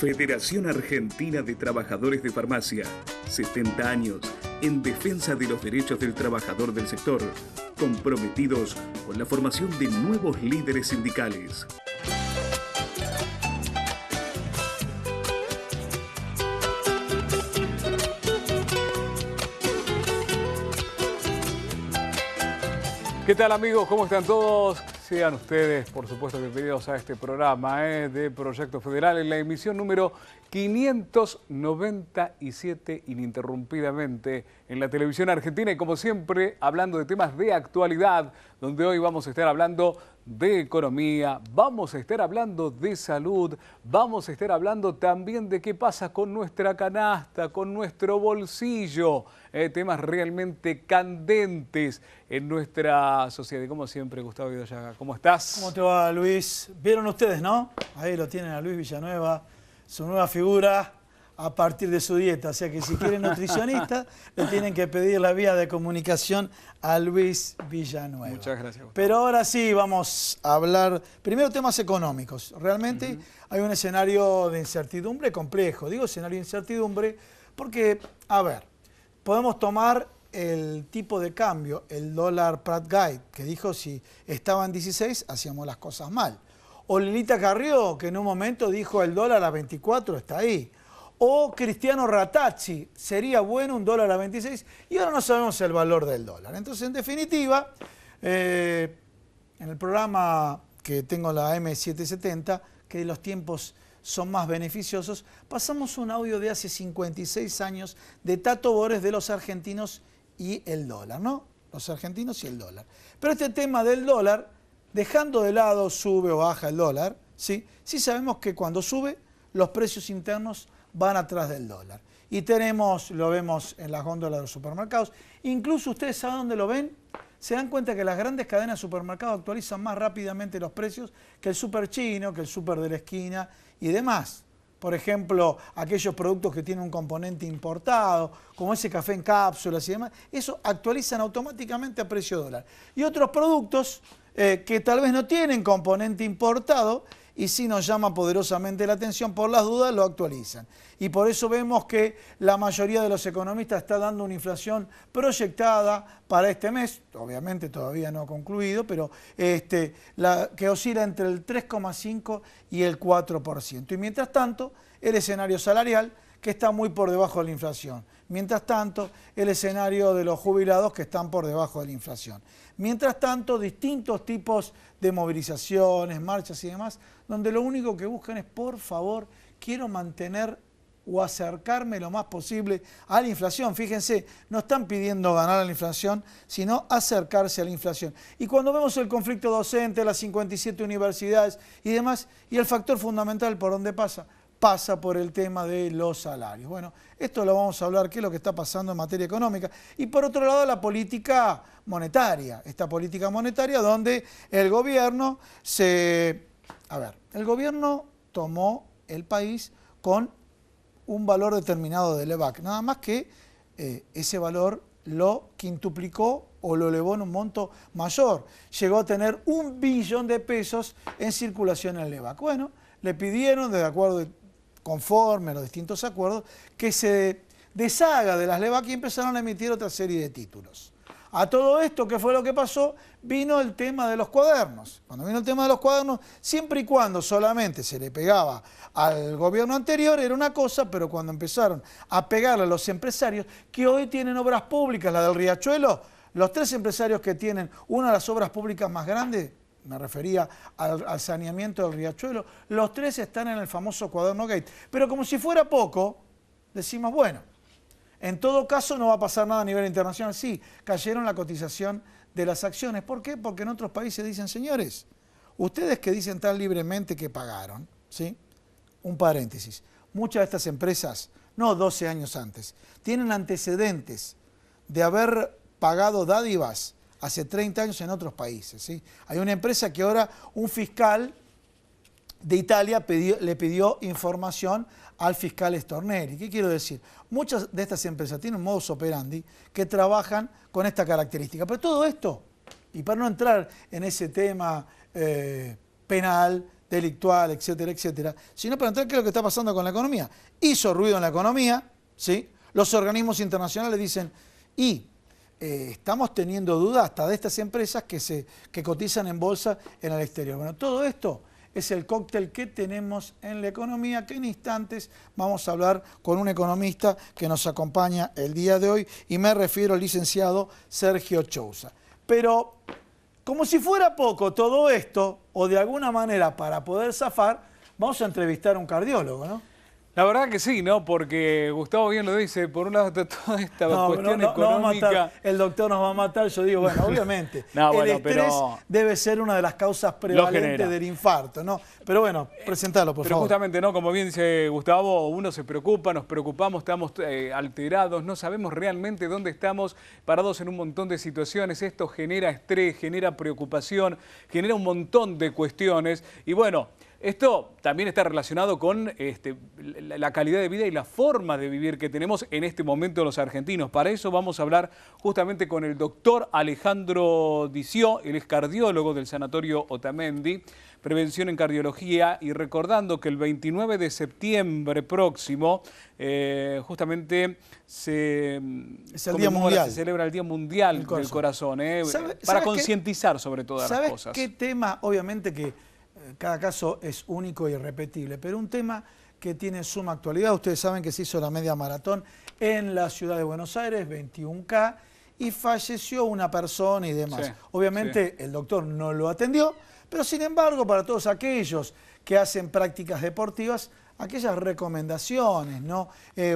Federación Argentina de Trabajadores de Farmacia, 70 años en defensa de los derechos del trabajador del sector, comprometidos con la formación de nuevos líderes sindicales. ¿Qué tal, amigos? ¿Cómo están todos? Sean ustedes, por supuesto, bienvenidos a este programa de Proyecto Federal en la emisión número 597 ininterrumpidamente en la televisión argentina y, como siempre, hablando de temas de actualidad, donde hoy vamos a estar hablando de economía, vamos a estar hablando de salud, vamos a estar hablando también de qué pasa con nuestra canasta, con nuestro bolsillo, temas realmente candentes en nuestra sociedad. Y como siempre, Gustavo Vidallaga, ¿cómo estás? ¿Cómo te va, Luis? Vieron ustedes, ¿no? Ahí lo tienen a Luis Villanueva, su nueva figura a partir de su dieta. O sea que si quieren nutricionista, le tienen que pedir la vía de comunicación a Luis Villanueva. Muchas gracias, Gustavo. Pero ahora sí vamos a hablar, primero, temas económicos. Realmente hay un escenario de incertidumbre complejo. Digo escenario de incertidumbre porque, a ver, podemos tomar el tipo de cambio, el dólar Pratt Guide, que dijo si estaba en 16 hacíamos las cosas mal. O Lilita Carrió, que en un momento dijo el dólar a 24 está ahí. O Cristiano Rattazzi, sería bueno un dólar a 26 y ahora no sabemos el valor del dólar. Entonces, en definitiva, en el programa que tengo la M770, que los tiempos son más beneficiosos, pasamos un audio de hace 56 años de Tato Bores de los argentinos y el dólar, ¿no? Los argentinos y el dólar. Pero este tema del dólar, dejando de lado sube o baja el dólar, ¿sí? Sí sabemos que cuando sube, los precios internos van atrás del dólar. Y tenemos, lo vemos en las góndolas de los supermercados, incluso ustedes saben dónde lo ven, se dan cuenta que las grandes cadenas de supermercados actualizan más rápidamente los precios que el super chino, que el super de la esquina y demás. Por ejemplo, aquellos productos que tienen un componente importado, como ese café en cápsulas y demás, eso actualizan automáticamente a precio dólar. Y otros productos que tal vez no tienen componente importado y sí nos llama poderosamente la atención, por las dudas lo actualizan. Y por eso vemos que la mayoría de los economistas está dando una inflación proyectada para este mes, obviamente todavía no ha concluido, pero que oscila entre el 3,5 y el 4%. Y mientras tanto, el escenario salarial, que está muy por debajo de la inflación. Mientras tanto, el escenario de los jubilados, que están por debajo de la inflación. Mientras tanto, distintos tipos de movilizaciones, marchas y demás, donde lo único que buscan es, por favor, quiero mantener o acercarme lo más posible a la inflación. Fíjense, no están pidiendo ganar a la inflación, sino acercarse a la inflación. Y cuando vemos el conflicto docente, las 57 universidades y demás, y el factor fundamental por donde pasa por el tema de los salarios. Bueno, esto lo vamos a hablar, qué es lo que está pasando en materia económica. Y por otro lado, la política monetaria. Esta política monetaria donde el gobierno el gobierno tomó el país con un valor determinado del EVAC. Nada más que ese valor lo quintuplicó o lo elevó en un monto mayor. Llegó a tener 1 billón de pesos en circulación en el EVAC. Bueno, le pidieron, de acuerdo conforme a los distintos acuerdos, que se deshaga de las LEVAC y empezaron a emitir otra serie de títulos. A todo esto, ¿qué fue lo que pasó? Vino el tema de los cuadernos. Cuando vino el tema de los cuadernos, siempre y cuando solamente se le pegaba al gobierno anterior, era una cosa, pero cuando empezaron a pegarle a los empresarios, que hoy tienen obras públicas, la del Riachuelo, los 3 empresarios que tienen una de las obras públicas más grandes, me refería al saneamiento del Riachuelo, los 3 están en el famoso cuaderno Gate. Pero como si fuera poco, decimos, bueno, en todo caso no va a pasar nada a nivel internacional. Sí, cayeron la cotización de las acciones. ¿Por qué? Porque en otros países dicen, señores, ustedes que dicen tan libremente que pagaron, ¿sí? Un paréntesis, muchas de estas empresas, no 12 años antes, tienen antecedentes de haber pagado dádivas hace 30 años en otros países, ¿sí? Hay una empresa que ahora un fiscal de Italia le pidió información al fiscal Stornelli. ¿Qué quiero decir? Muchas de estas empresas tienen un modus operandi que trabajan con esta característica. Pero todo esto, y para no entrar en ese tema penal delictual, etcétera, etcétera, sino para entender qué es lo que está pasando con la economía. Hizo ruido en la economía, ¿sí? Los organismos internacionales dicen, estamos teniendo dudas hasta de estas empresas que cotizan en bolsa en el exterior. Bueno, todo esto es el cóctel que tenemos en la economía, que en instantes vamos a hablar con un economista que nos acompaña el día de hoy, y me refiero al licenciado Sergio Chousa. Pero, como si fuera poco todo esto, o de alguna manera para poder zafar, vamos a entrevistar a un cardiólogo, ¿no? La verdad que sí, ¿no? Porque Gustavo bien lo dice, por un lado está toda esta cuestión económica. No va a matar, el doctor nos va a matar, yo digo, bueno, obviamente, el estrés debe ser una de las causas prevalentes del infarto, ¿no? Pero bueno, presentalo, por favor. Pero justamente, ¿no? Como bien dice Gustavo, uno se preocupa, nos preocupamos, estamos alterados, no sabemos realmente dónde estamos, parados en un montón de situaciones. Esto genera estrés, genera preocupación, genera un montón de cuestiones. Y bueno, esto también está relacionado con la calidad de vida y la forma de vivir que tenemos en este momento los argentinos. Para eso vamos a hablar justamente con el doctor Alejandro Dició, él es cardiólogo del Sanatorio Otamendi, prevención en cardiología, y recordando que el 29 de septiembre próximo justamente se celebra el Día Mundial del Corazón, para concientizar sobre todas las cosas. ¿Sabes qué tema? Obviamente que cada caso es único y irrepetible, pero un tema que tiene suma actualidad. Ustedes saben que se hizo la media maratón en la ciudad de Buenos Aires, 21K, y falleció una persona y demás. Obviamente el doctor no lo atendió, pero sin embargo para todos aquellos que hacen prácticas deportivas, aquellas recomendaciones, ¿no?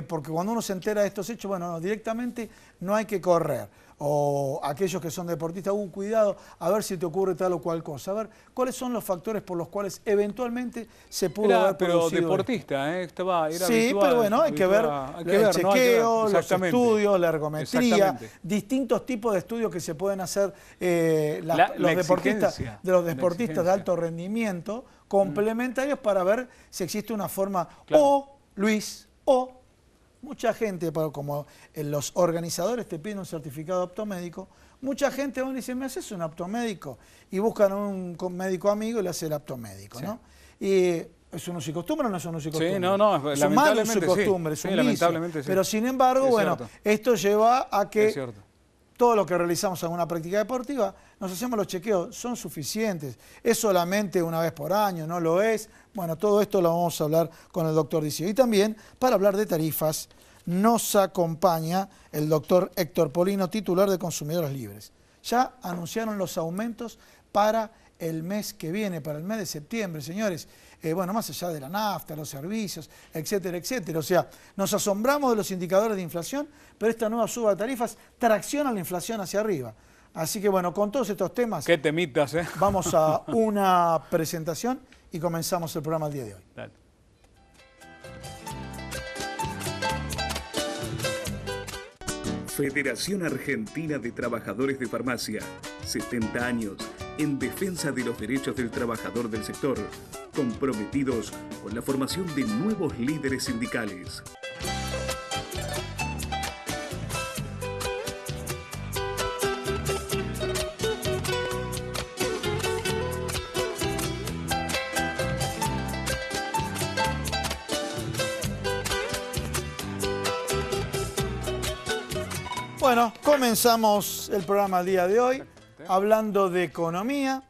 Porque cuando uno se entera de estos hechos, bueno, directamente no hay que correr. O aquellos que son deportistas, cuidado, a ver si te ocurre tal o cual cosa. A ver, ¿cuáles son los factores por los cuales eventualmente se pudo haber producido? Pero deportista, era sí, habitual, pero bueno, hay que ver el chequeo, los estudios, la ergometría, distintos tipos de estudios que se pueden hacer los deportistas de alto rendimiento, complementarios para ver si existe una forma, mucha gente, como los organizadores te piden un certificado aptomédico, mucha gente dice, ¿me haces un aptomédico? Y buscan un médico amigo y le hace el aptomédico, ¿no? Y ¿es un uso y costumbre o no es un uso y costumbre? Sí, no, es un mal uso y costumbre, es un vicio. Pero sin embargo, bueno, esto lleva a que todo lo que realizamos en una práctica deportiva, nos hacemos los chequeos, son suficientes. ¿Es solamente una vez por año? ¿No lo es? Bueno, todo esto lo vamos a hablar con el doctor Dició. Y también, para hablar de tarifas, nos acompaña el doctor Héctor Polino, titular de Consumidores Libres. Ya anunciaron los aumentos para el mes que viene, para el mes de septiembre, señores. Bueno, más allá de la nafta, los servicios, etcétera, etcétera. O sea, nos asombramos de los indicadores de inflación, pero esta nueva suba de tarifas tracciona la inflación hacia arriba. Así que bueno, con todos estos temas... ¡Qué temitas, Vamos a una presentación y comenzamos el programa el día de hoy. Dale. Federación Argentina de Trabajadores de Farmacia, 70 años en defensa de los derechos del trabajador del sector, comprometidos con la formación de nuevos líderes sindicales. Bueno, comenzamos el programa el día de hoy hablando de economía,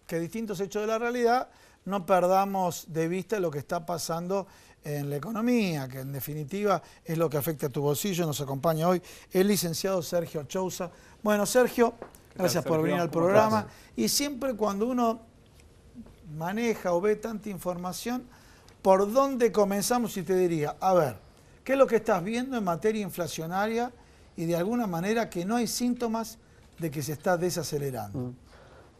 que distintos hechos de la realidad, no perdamos de vista lo que está pasando en la economía, que en definitiva es lo que afecta a tu bolsillo. Nos acompaña hoy el licenciado Sergio Chousa. Bueno, Sergio, gracias por venir al programa. Y siempre cuando uno maneja o ve tanta información, ¿por dónde comenzamos? Y te diría, a ver, ¿qué es lo que estás viendo en materia inflacionaria y de alguna manera que no hay síntomas de que se está desacelerando?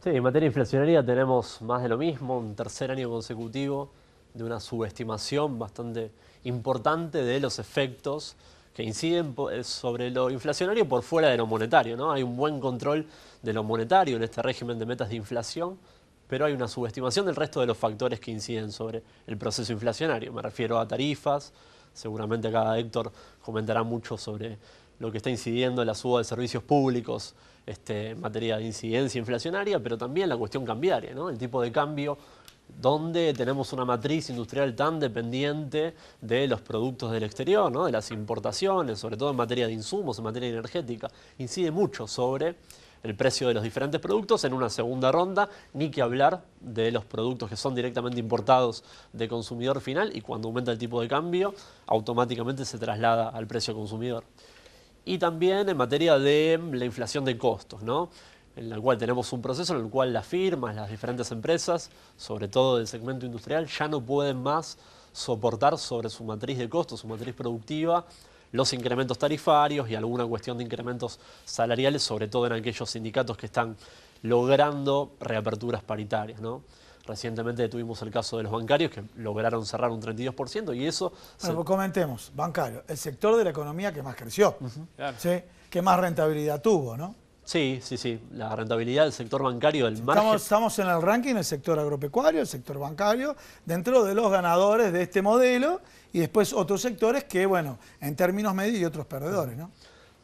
Sí, en materia inflacionaria tenemos más de lo mismo, un tercer año consecutivo de una subestimación bastante importante de los efectos que inciden sobre lo inflacionario por fuera de lo monetario, ¿no? Hay un buen control de lo monetario en este régimen de metas de inflación, pero hay una subestimación del resto de los factores que inciden sobre el proceso inflacionario. Me refiero a tarifas, seguramente acá Héctor comentará mucho sobre lo que está incidiendo en la suba de servicios públicos en materia de incidencia inflacionaria, pero también la cuestión cambiaria, ¿no? El tipo de cambio donde tenemos una matriz industrial tan dependiente de los productos del exterior, ¿no? De las importaciones, sobre todo en materia de insumos, en materia energética, incide mucho sobre el precio de los diferentes productos en una segunda ronda, ni que hablar de los productos que son directamente importados de consumidor final y cuando aumenta el tipo de cambio, automáticamente se traslada al precio consumidor. Y también en materia de la inflación de costos, ¿no? En la cual tenemos un proceso en el cual las firmas, las diferentes empresas, sobre todo del segmento industrial, ya no pueden más soportar sobre su matriz de costos, su matriz productiva, los incrementos tarifarios y alguna cuestión de incrementos salariales, sobre todo en aquellos sindicatos que están logrando reaperturas paritarias, ¿no? Recientemente tuvimos el caso de los bancarios que lograron cerrar un 32% y eso... Bueno, comentemos, bancario, el sector de la economía que más creció, Claro. ¿sí? Que más rentabilidad tuvo, ¿no? Sí, la rentabilidad del sector bancario, del margen... Estamos en el ranking del sector agropecuario, el sector bancario, dentro de los ganadores de este modelo y después otros sectores que, bueno, en términos medios y otros perdedores, ¿no?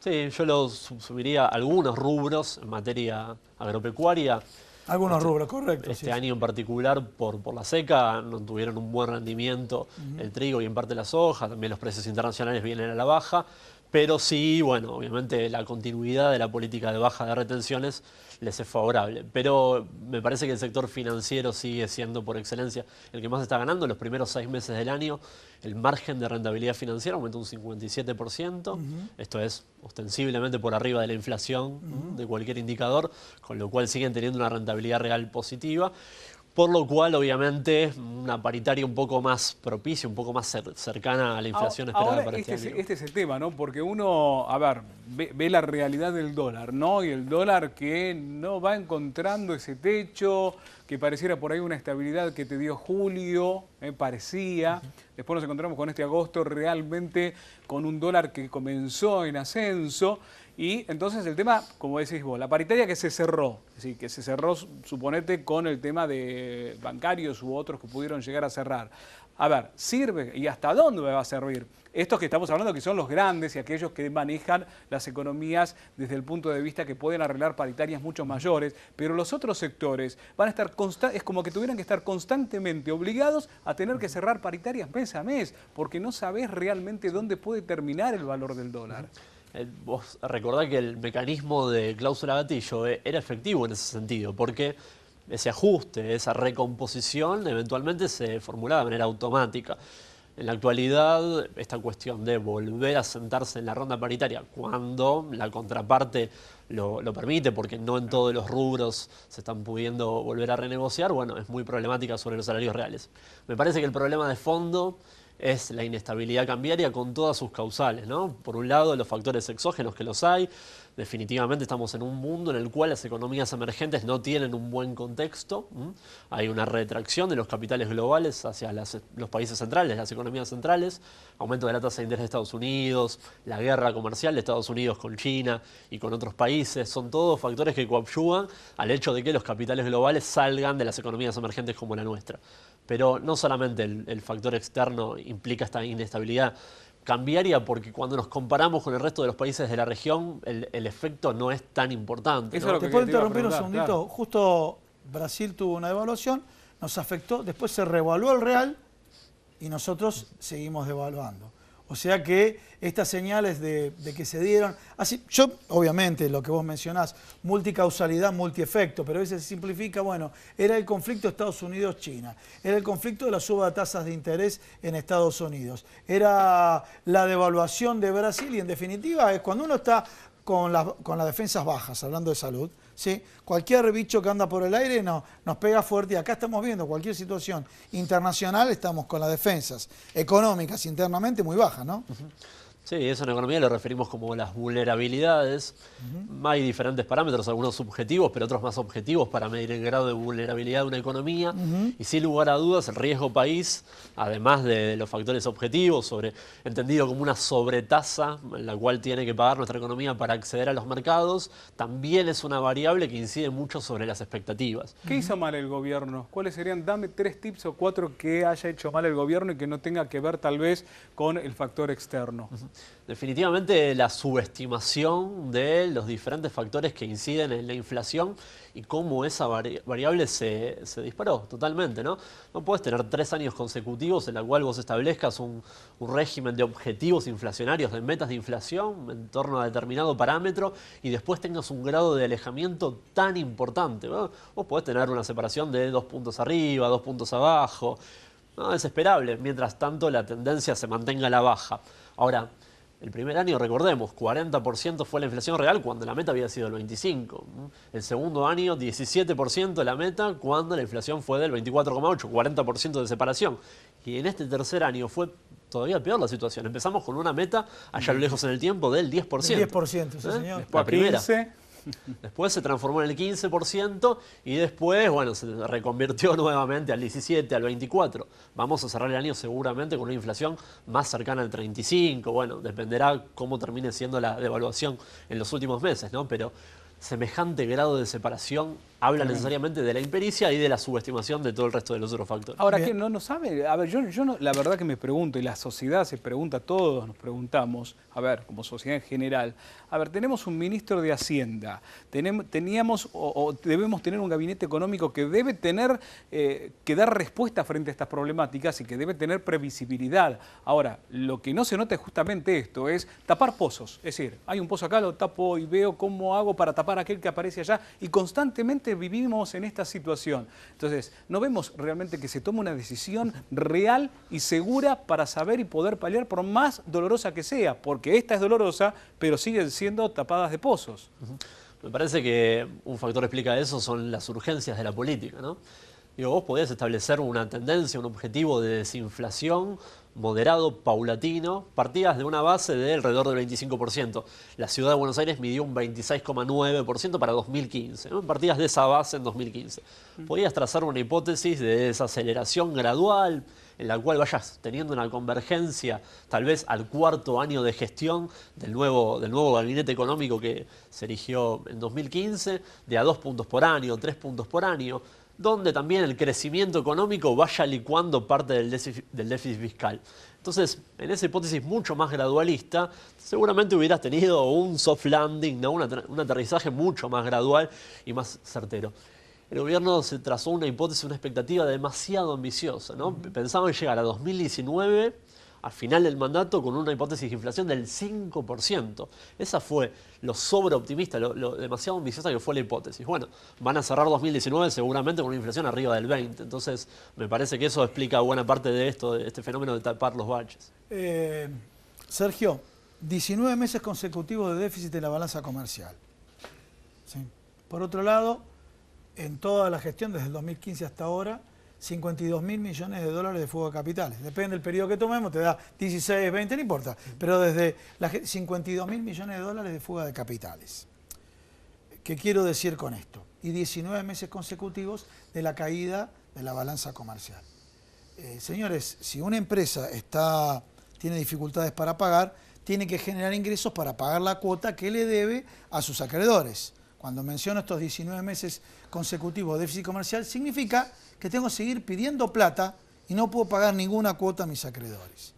Sí, yo lo subiría a algunos rubros en materia agropecuaria. Algunos rubros, correcto. Este sí, año en particular, por la seca, no tuvieron un buen rendimiento el trigo y en parte la soja, también los precios internacionales vienen a la baja, pero sí, bueno, obviamente la continuidad de la política de baja de retenciones les es favorable. Pero me parece que el sector financiero sigue siendo por excelencia el que más está ganando. En los primeros 6 meses del año, el margen de rentabilidad financiera aumentó un 57%. Esto es ostensiblemente por arriba de la inflación de cualquier indicador, con lo cual siguen teniendo una rentabilidad real positiva. Por lo cual, obviamente, una paritaria un poco más propicia, un poco más cercana a la inflación esperada ahora, para este año. Este es el tema, ¿no? Porque uno, a ver, ve la realidad del dólar, ¿no? Y el dólar que no va encontrando ese techo, que pareciera por ahí una estabilidad que te dio julio, parecía. Después nos encontramos con este agosto realmente con un dólar que comenzó en ascenso. Y entonces el tema, como decís vos, la paritaria que se cerró, es decir, que se cerró, suponete, con el tema de bancarios u otros que pudieron llegar a cerrar. A ver, ¿sirve? ¿Y hasta dónde va a servir? Estos que estamos hablando que son los grandes y aquellos que manejan las economías desde el punto de vista que pueden arreglar paritarias mucho mayores, pero los otros sectores van a estar es como que tuvieran que estar constantemente obligados a tener que cerrar paritarias mes a mes, porque no sabés realmente dónde puede terminar el valor del dólar. Vos recordá que el mecanismo de cláusula gatillo era efectivo en ese sentido, porque ese ajuste, esa recomposición, eventualmente se formulaba de manera automática. En la actualidad, esta cuestión de volver a sentarse en la ronda paritaria cuando la contraparte lo permite, porque no en todos los rubros se están pudiendo volver a renegociar, bueno, es muy problemática sobre los salarios reales. Me parece que el problema de fondo es la inestabilidad cambiaria con todas sus causales, ¿no? Por un lado, los factores exógenos que los hay. Definitivamente estamos en un mundo en el cual las economías emergentes no tienen un buen contexto. Hay una retracción de los capitales globales hacia los países centrales, las economías centrales, aumento de la tasa de interés de Estados Unidos, la guerra comercial de Estados Unidos con China y con otros países. Son todos factores que coadyuvan al hecho de que los capitales globales salgan de las economías emergentes como la nuestra. Pero no solamente el factor externo implica esta inestabilidad cambiaria, porque cuando nos comparamos con el resto de los países de la región, el efecto no es tan importante, ¿no? ¿Te puedo interrumpir un segundito? Claro. Justo Brasil tuvo una devaluación, nos afectó, después se revaluó el real y nosotros seguimos devaluando. O sea que estas señales de que se dieron, así, yo obviamente lo que vos mencionás, multicausalidad, multiefecto, pero a veces se simplifica, bueno, era el conflicto Estados Unidos-China, era el conflicto de la suba de tasas de interés en Estados Unidos, era la devaluación de Brasil y en definitiva es cuando uno está con las defensas bajas, hablando de salud, ¿sí? Cualquier bicho que anda por el aire nos pega fuerte y acá estamos viendo cualquier situación internacional, estamos con las defensas económicas internamente muy bajas, ¿no? Sí, eso en economía lo referimos como las vulnerabilidades. Hay diferentes parámetros, algunos subjetivos, pero otros más objetivos para medir el grado de vulnerabilidad de una economía. Y sin lugar a dudas, el riesgo país, además de los factores objetivos, entendido como una sobretasa en la cual tiene que pagar nuestra economía para acceder a los mercados, también es una variable que incide mucho sobre las expectativas. ¿Qué hizo mal el gobierno? ¿Cuáles serían? Dame 3 tips o 4 que haya hecho mal el gobierno y que no tenga que ver tal vez con el factor externo. Definitivamente la subestimación de los diferentes factores que inciden en la inflación y cómo esa variable se disparó totalmente, ¿no? No puedes tener 3 años consecutivos en la cual vos establezcas un régimen de objetivos inflacionarios, de metas de inflación en torno a determinado parámetro y después tengas un grado de alejamiento tan importante, ¿no? Vos podés tener una separación de 2 puntos arriba, 2 puntos abajo, no, es esperable, mientras tanto la tendencia se mantenga a la baja. Ahora, el primer año, recordemos, 40% fue la inflación real cuando la meta había sido el 25%. El segundo año, 17% la meta cuando la inflación fue del 24,8%, 40% de separación. Y en este tercer año fue todavía peor la situación. Empezamos con una meta allá a lo lejos en el tiempo del 10%. El 10%, sí, señor. Después La primera. 15%. Después se transformó en el 15% y después, bueno, se reconvirtió nuevamente al 17%, al 24%. Vamos a cerrar el año seguramente con una inflación más cercana al 35%. Bueno, dependerá cómo termine siendo la devaluación en los últimos meses, ¿no? Pero semejante grado de separación habla necesariamente de la impericia y de la subestimación de todo el resto de los otros factores. Ahora, ¿qué no sabe? A ver, yo no, la verdad que me pregunto, y la sociedad se pregunta, todos nos preguntamos, a ver, como sociedad en general, a ver, tenemos un ministro de Hacienda, teníamos o debemos tener un gabinete económico que debe tener, que dar respuesta frente a estas problemáticas y que debe tener previsibilidad. Ahora, lo que no se nota es justamente esto, es tapar pozos. Es decir, hay un pozo acá, lo tapo y veo cómo hago para tapar aquel que aparece allá, y constantemente vivimos en esta situación. Entonces, no vemos realmente que se tome una decisión real y segura para saber y poder paliar, por más dolorosa que sea, porque esta es dolorosa, pero siguen siendo tapadas de pozos. Me parece que un factor explica eso son las urgencias de la política, ¿no? Digo, vos podés establecer una tendencia, un objetivo de desinflación moderado, paulatino, partidas de una base de alrededor del 25%. La ciudad de Buenos Aires midió un 26,9% para 2015, ¿no? Partidas de esa base en 2015. Podías trazar una hipótesis de desaceleración gradual, en la cual vayas teniendo una convergencia, tal vez al cuarto año de gestión del nuevo gabinete económico que se erigió en 2015, de a 2 puntos por año, 3 puntos por año, donde también el crecimiento económico vaya licuando parte del déficit fiscal. Entonces, en esa hipótesis mucho más gradualista, seguramente hubieras tenido un soft landing, ¿no? un aterrizaje mucho más gradual y más certero. El gobierno se trazó una hipótesis, una expectativa demasiado ambiciosa, ¿no? Pensaban llegar a 2019, al final del mandato, con una hipótesis de inflación del 5%. Esa fue lo sobreoptimista, lo demasiado ambiciosa que fue la hipótesis. Bueno, van a cerrar 2019 seguramente con una inflación arriba del 20%. Entonces, me parece que eso explica buena parte de esto, de este fenómeno de tapar los baches. Sergio, 19 meses consecutivos de déficit en la balanza comercial. ¿Sí? Por otro lado, en toda la gestión, desde el 2015 hasta ahora, 52.000 millones de dólares de fuga de capitales. Depende del periodo que tomemos, te da 16, 20, no importa. Pero desde 52.000 millones de dólares de fuga de capitales. ¿Qué quiero decir con esto? Y 19 meses consecutivos de la caída de la balanza comercial. Señores, si una empresa tiene dificultades para pagar, tiene que generar ingresos para pagar la cuota que le debe a sus acreedores. Cuando menciono estos 19 meses consecutivos de déficit comercial, significa que tengo que seguir pidiendo plata y no puedo pagar ninguna cuota a mis acreedores.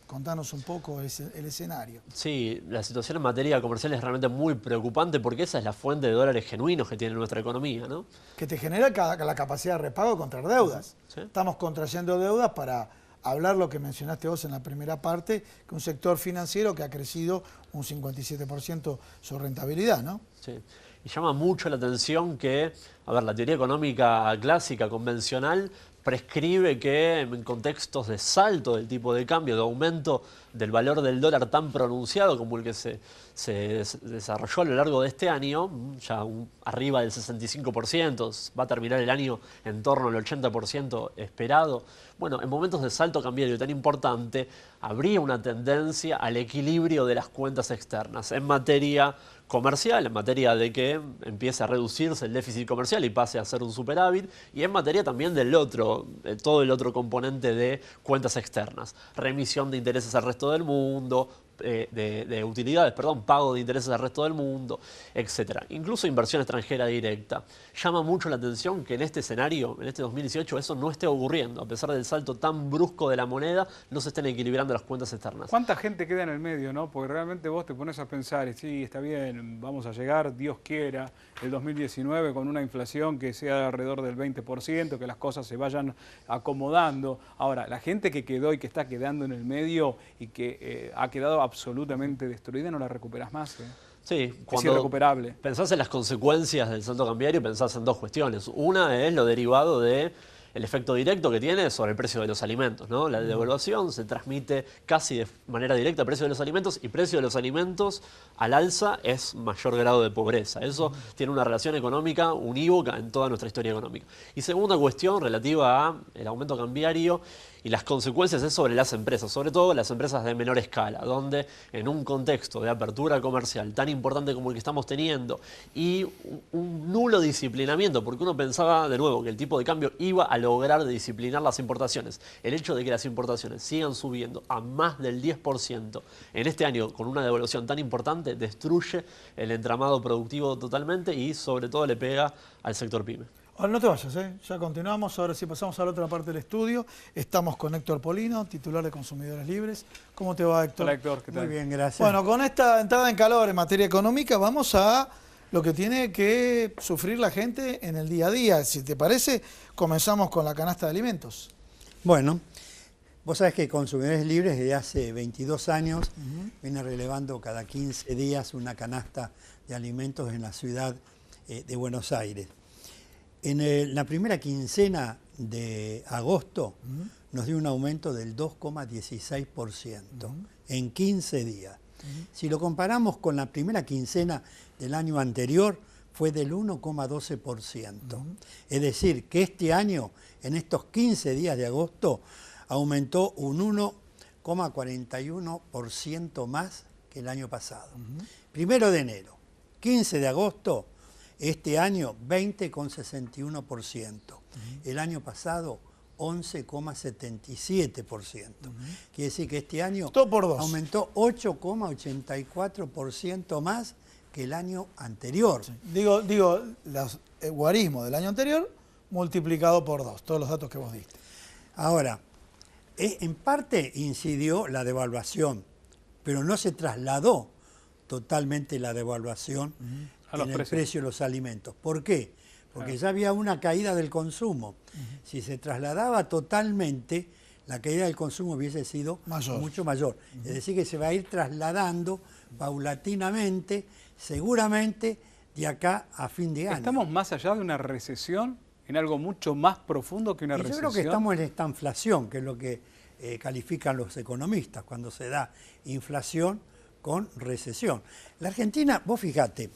Contanos un poco el escenario. Sí, la situación en materia comercial es realmente muy preocupante porque esa es la fuente de dólares genuinos que tiene nuestra economía, ¿no? Que te genera la capacidad de repago de contraer deudas. ¿Sí? Estamos contrayendo deudas para hablar lo que mencionaste vos en la primera parte, que un sector financiero que ha crecido un 57% su rentabilidad, ¿no? Sí. Y llama mucho la atención que, a ver, la teoría económica clásica, convencional, prescribe que en contextos de salto del tipo de cambio, de aumento del valor del dólar tan pronunciado como el que se desarrolló a lo largo de este año, ya arriba del 65%, va a terminar el año en torno al 80% esperado. Bueno, en momentos de salto cambiario tan importante, habría una tendencia al equilibrio de las cuentas externas en materia comercial, en materia de que empiece a reducirse el déficit comercial y pase a ser un superávit, y en materia también del todo el otro componente de cuentas externas, remisión de intereses al resto del mundo, de utilidades, pago de intereses al resto del mundo, etc. Incluso inversión extranjera directa. Llama mucho la atención que en este escenario, en este 2018, eso no esté ocurriendo. A pesar del salto tan brusco de la moneda, no se estén equilibrando las cuentas externas. ¿Cuánta gente queda en el medio, no? Porque realmente vos te pones a pensar, sí, está bien, vamos a llegar, Dios quiera, el 2019 con una inflación que sea de alrededor del 20%, que las cosas se vayan acomodando. Ahora, la gente que quedó y que está quedando en el medio y que ha quedado absolutamente destruida, no la recuperas más, ¿eh? Sí, es irrecuperable. Pensás en las consecuencias del salto cambiario, pensás en dos cuestiones. Una es lo derivado de el efecto directo que tiene sobre el precio de los alimentos, ¿no? La devaluación se transmite casi de manera directa al precio de los alimentos, y precio de los alimentos al alza es mayor grado de pobreza. Eso tiene una relación económica unívoca en toda nuestra historia económica. Y segunda cuestión relativa al aumento cambiario y las consecuencias es sobre las empresas, sobre todo las empresas de menor escala, donde en un contexto de apertura comercial tan importante como el que estamos teniendo y un nulo disciplinamiento, porque uno pensaba de nuevo que el tipo de cambio iba a lograr disciplinar las importaciones. El hecho de que las importaciones sigan subiendo a más del 10% en este año con una devaluación tan importante destruye el entramado productivo totalmente y sobre todo le pega al sector pyme. Ahora no te vayas, ya continuamos. Ahora sí pasamos a la otra parte del estudio. Estamos con Héctor Polino, titular de Consumidores Libres. ¿Cómo te va, Héctor? Hola, Héctor, ¿qué tal? Muy bien, gracias. Bueno, con esta entrada en calor en materia económica, vamos a lo que tiene que sufrir la gente en el día a día. Si te parece, comenzamos con la canasta de alimentos. Bueno, vos sabés que Consumidores Libres desde hace 22 años viene relevando cada 15 días una canasta de alimentos en la ciudad de Buenos Aires. En la primera quincena de agosto nos dio un aumento del 2,16% en 15 días. Si lo comparamos con la primera quincena del año anterior, fue del 1,12%. Es decir, que este año, en estos 15 días de agosto, aumentó un 1,41% más que el año pasado. 1 de enero, 15 de agosto, este año 20,61%. El año pasado 11,77%. Quiere decir que este año aumentó 8,84% más que el año anterior. Sí. Digo, el guarismo del año anterior multiplicado por 2, todos los datos que vos diste. Ahora, en parte incidió la devaluación, pero no se trasladó totalmente la devaluación en el precio de los alimentos. ¿Por qué? Porque ya había una caída del consumo. Si se trasladaba totalmente, la caída del consumo hubiese sido mucho mayor. Es decir, que se va a ir trasladando paulatinamente, seguramente, de acá a fin de año. ¿Estamos más allá de una recesión, en algo mucho más profundo que una recesión? Yo creo que estamos en esta inflación, que es lo que califican los economistas, cuando se da inflación con recesión. La Argentina, vos fijate,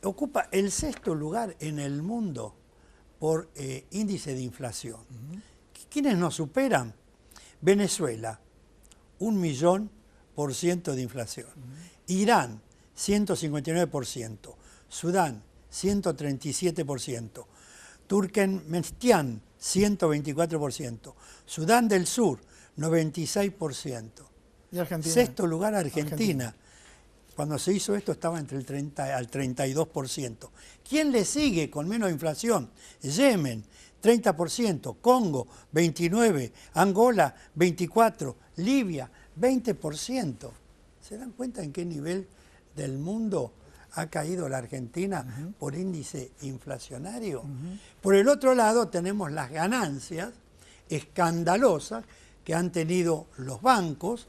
ocupa el 6º lugar en el mundo por índice de inflación. ¿Quiénes nos superan? Venezuela, 1.000.000% de inflación. Irán, 159%. Sudán, 137%. Turkmenistán, 124%. Sudán del Sur, 96%. ¿Y Argentina? 6º lugar Argentina. Cuando se hizo esto estaba entre el 30 al 32%. ¿Quién le sigue con menos inflación? Yemen, 30%, Congo, 29%, Angola, 24%, Libia, 20%. ¿Se dan cuenta en qué nivel del mundo ha caído la Argentina por índice inflacionario? Por el otro lado tenemos las ganancias escandalosas que han tenido los bancos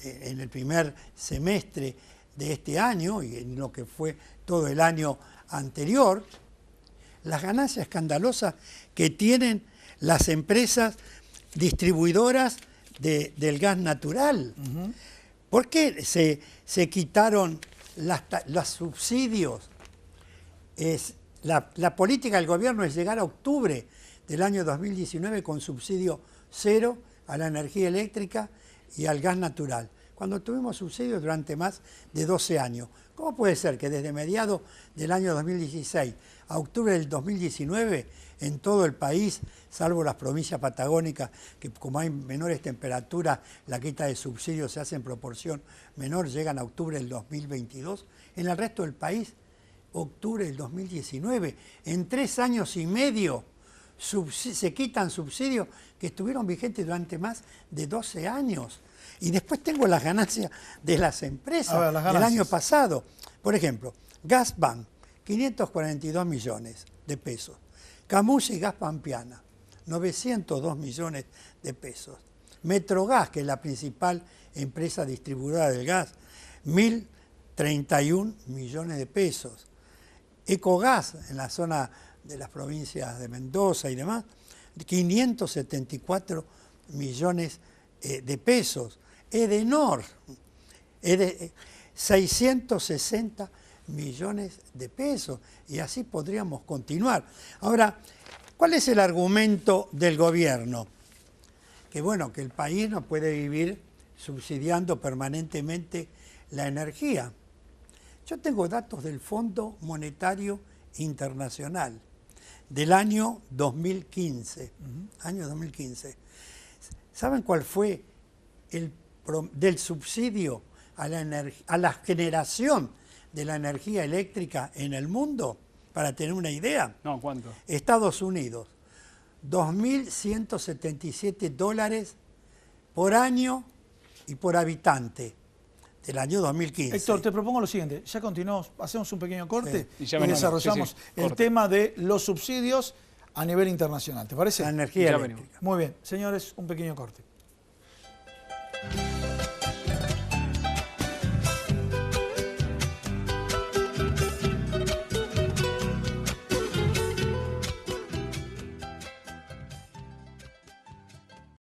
en el primer semestre de este año y en lo que fue todo el año anterior, las ganancias escandalosas que tienen las empresas distribuidoras del gas natural. ¿Por qué se quitaron los subsidios? La política del gobierno es llegar a octubre del año 2019 con subsidio cero a la energía eléctrica y al gas natural, cuando tuvimos subsidios durante más de 12 años. ¿Cómo puede ser que desde mediados del año 2016 a octubre del 2019 en todo el país, salvo las provincias patagónicas, que como hay menores temperaturas, la quita de subsidios se hace en proporción menor, llegan a octubre del 2022, en el resto del país, octubre del 2019, en 3 años y medio, se quitan subsidios que estuvieron vigentes durante más de 12 años. Y después tengo las ganancias de las empresas del año pasado. Por ejemplo, Gasbank, 542 millones de pesos. Camusi Gas Pampeana, 902 millones de pesos. Metrogas, que es la principal empresa distribuidora del gas, 1.031 millones de pesos. Ecogas, en la zona de las provincias de Mendoza y demás, 574 millones de pesos. Edenor, 660 millones de pesos. Y así podríamos continuar. Ahora, ¿cuál es el argumento del gobierno? Que bueno, que el país no puede vivir subsidiando permanentemente la energía. Yo tengo datos del Fondo Monetario Internacional del año 2015. Año 2015. ¿Saben cuál fue del subsidio a la generación de la energía eléctrica en el mundo? Para tener una idea. No, ¿cuánto? Estados Unidos, $2.177 por año y por habitante del año 2015. Héctor, te propongo lo siguiente, ya continuamos, hacemos un pequeño corte y desarrollamos el corte. tema de los subsidios a nivel internacional, ¿te parece? La energía eléctrica. Muy bien, señores, un pequeño corte.